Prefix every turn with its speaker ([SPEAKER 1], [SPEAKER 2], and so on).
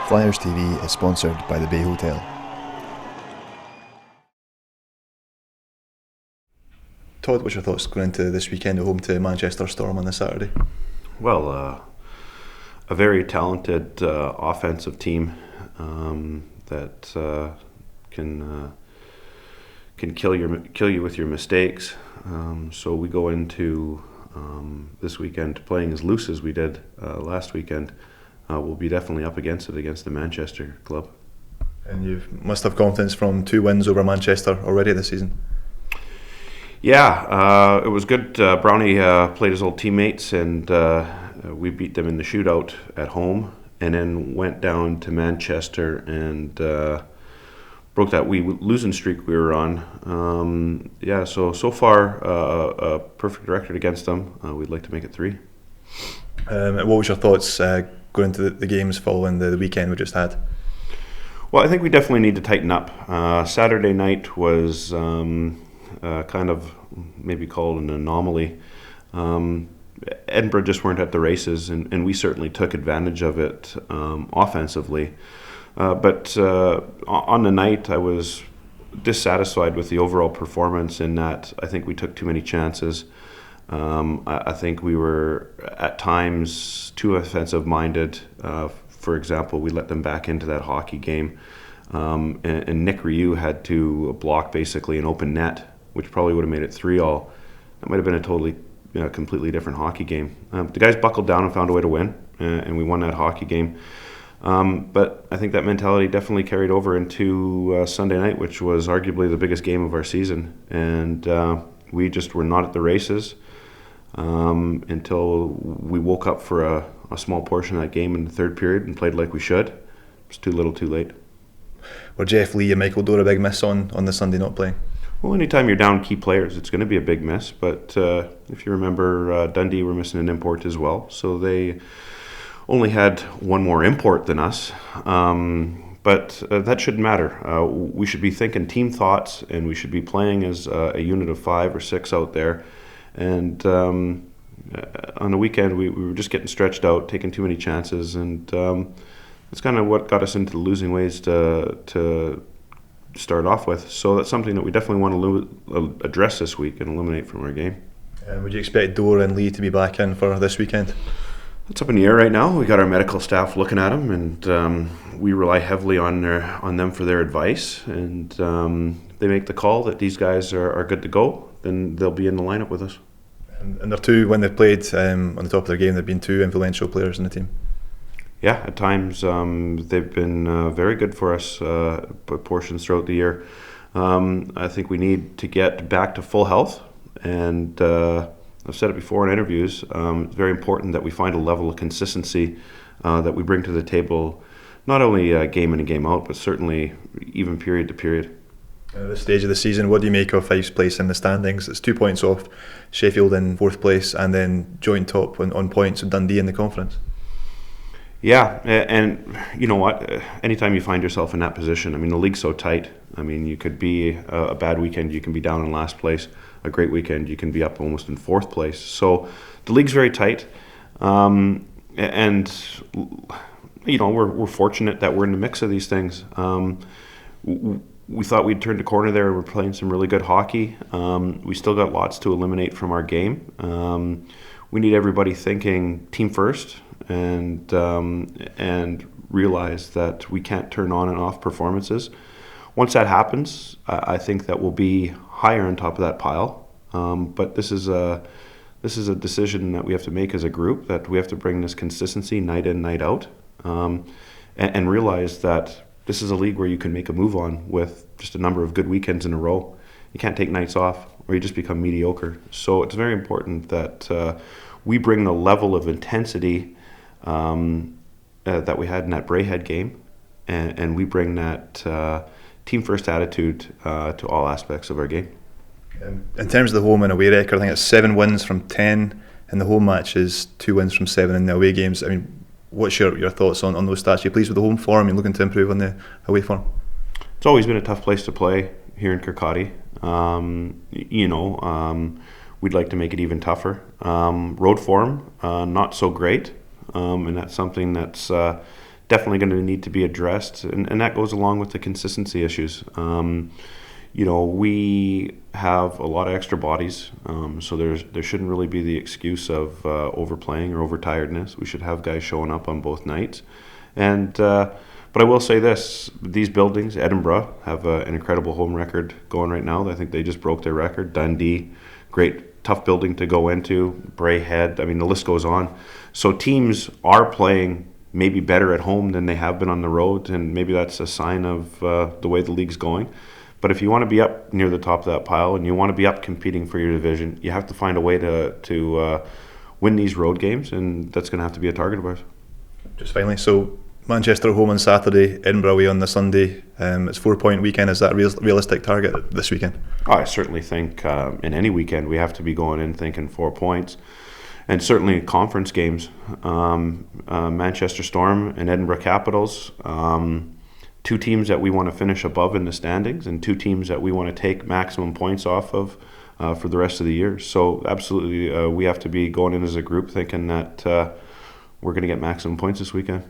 [SPEAKER 1] Flyers TV is sponsored by the Bay Hotel. Todd, what's your thoughts going into this weekend at home to Manchester Storm on this Saturday?
[SPEAKER 2] Well, a very talented offensive team that can kill you with your mistakes. So we go into this weekend playing as loose as we did last weekend. We'll be definitely up against the Manchester club.
[SPEAKER 1] And you must have confidence from 2 wins over Manchester already this season.
[SPEAKER 2] Yeah, it was good. Brownie played his old teammates, and we beat them in the shootout at home, and then went down to Manchester and broke that losing streak we were on. So far, a perfect record against them. We'd like to make it 3.
[SPEAKER 1] What was your thoughts going into the games following the weekend we just had?
[SPEAKER 2] Well, I think we definitely need to tighten up. Saturday night was kind of maybe called an anomaly. Edinburgh just weren't at the races, and we certainly took advantage of it offensively. But on the night, I was dissatisfied with the overall performance in that I think we took too many chances. I think we were at times too offensive-minded. For example, we let them back into that hockey game, and Nick Ryu had to block basically an open net, which probably would have made it 3-3. That might have been a completely different hockey game. The guys buckled down and found a way to win, and we won that hockey game. But I think that mentality definitely carried over into Sunday night, which was arguably the biggest game of our season. And we just were not at the races until we woke up for a small portion of that game in the third period and played like we should. It was too little too late.
[SPEAKER 1] Were Jeff Lee and Michael Dore a big miss on the Sunday not playing?
[SPEAKER 2] Well, anytime you're down key players, it's going to be a big miss. But if you remember, Dundee were missing an import as well. So they only had one more import than us. But that shouldn't matter. We should be thinking team thoughts, and we should be playing as a unit of 5 or 6 out there. And on the weekend, we were just getting stretched out, taking too many chances. And that's kind of what got us into the losing ways to start off with. So that's something that we definitely want to address this week and eliminate from our game.
[SPEAKER 1] Would you expect Dore and Lee to be back in for this weekend?
[SPEAKER 2] It's up in the air right now. We got our medical staff looking at them, and we rely heavily on them for their advice. And if they make the call that these guys are good to go, then they'll be in the lineup with us.
[SPEAKER 1] And they're 2, when they've played on the top of their game, they've been 2 influential players in the team.
[SPEAKER 2] Yeah, at times they've been very good for us portions throughout the year. I think we need to get back to full health, and I've said it before in interviews, it's very important that we find a level of consistency that we bring to the table, not only game in and game out, but certainly even period to period.
[SPEAKER 1] At this stage of the season, what do you make of Fife's place in the standings? It's 2 points off Sheffield in 4th place, and then joint top on points with Dundee in the conference.
[SPEAKER 2] Yeah, and you know what? Anytime you find yourself in that position, I mean, the league's so tight. I mean, you could be a bad weekend, you can be down in last place. A great weekend, you can be up almost in 4th place. So the league's very tight, and you know we're fortunate that we're in the mix of these things. We thought we'd turned a corner there. We're playing some really good hockey. We still got lots to eliminate from our game. We need everybody thinking team first, and realize that we can't turn on and off performances. Once that happens, I think that we'll be higher on top of that pile. But this is a decision that we have to make as a group, that we have to bring this consistency night in, night out, and realize that this is a league where you can make a move on with just a number of good weekends in a row. You can't take nights off or you just become mediocre. So it's very important that we bring the level of intensity that we had in that Braehead game, and we bring that team-first attitude to all aspects of our game.
[SPEAKER 1] In terms of the home and away record, I think it's 7 wins from 10 in the home matches, 2 wins from 7 in the away games. I mean, what's your thoughts on those stats? Are you pleased with the home form? Are you looking to improve on the away form?
[SPEAKER 2] It's always been a tough place to play here in Kirkcaldy. We'd like to make it even tougher. Road form, not so great, and that's something that's definitely going to need to be addressed, and that goes along with the consistency issues. We have a lot of extra bodies, so there shouldn't really be the excuse of overplaying or overtiredness. We should have guys showing up on both nights. And but I will say this, these buildings, Edinburgh, have an incredible home record going right now. I think they just broke their record. Dundee, great, tough building to go into. Braehead, I mean, the list goes on. So teams are playing maybe better at home than they have been on the road, and maybe that's a sign of the way the league's going. But if you want to be up near the top of that pile and you want to be up competing for your division, you have to find a way to win these road games, and that's going to have to be a target of ours.
[SPEAKER 1] Just finally, so Manchester at home on Saturday, Edinburgh away on the Sunday. It's 4-point weekend. Is that a realistic target this weekend?
[SPEAKER 2] I certainly think in any weekend we have to be going in thinking 4 points. And certainly conference games, Manchester Storm and Edinburgh Capitals, two teams that we want to finish above in the standings and two teams that we want to take maximum points off of for the rest of the year. So absolutely we have to be going in as a group thinking that we're going to get maximum points this weekend.